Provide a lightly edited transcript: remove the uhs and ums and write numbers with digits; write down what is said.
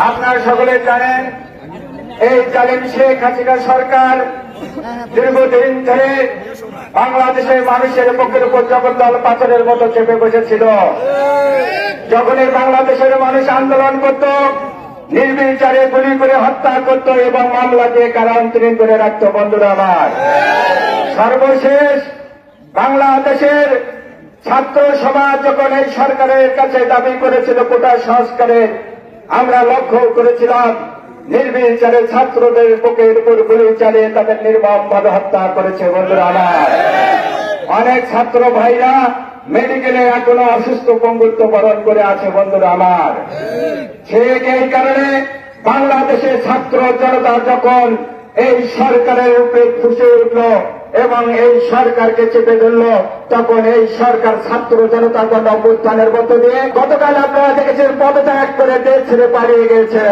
আপনারা সকলে জানেন এই জালিম শেখ হাসিনা সরকার দীর্ঘদিন ধরে বাংলাদেশের মানুষের বুকের উপর জগদ্দল পাথরের মতো চেপে বসেছিল। যখন এই বাংলাদেশের মানুষ আন্দোলন করত, নির্বিচারে গুলি করে হত্যা করত এবং মামলা দিয়ে কারান্তরীণ করে রাখত। বন্ধুরা আমার, সর্বশেষ বাংলাদেশের ছাত্র সমাজ যখন এই সরকারের কাছে দাবি করেছিল কোটা সংস্কারের, আমরা লক্ষ্য করেছিলাম নির্বিচারে ছাত্রদের বুকের উপর গুলি চালিয়ে তাদের নির্মমভাবে হত্যা করেছে। বন্ধুরা আমার, অনেক ছাত্র ভাইরা মেডিকেলে এখনো অসুস্থ পঙ্গুত্ব বরণ করে আছে। বন্ধুরা আমার, ঠিক এই কারণে বাংলাদেশের ছাত্র জনতা যখন এই সরকারের উপরে ফুঁসে উঠল এবং এই সরকারকে চেপে ধরল, তখন এই সরকার ছাত্র জনতা গণ অভ্যুত্থানের মধ্য দিয়ে গতকাল আপনারা দেখেছেন পদত্যাগ করে দেশ ছেড়ে পালিয়ে গেছে।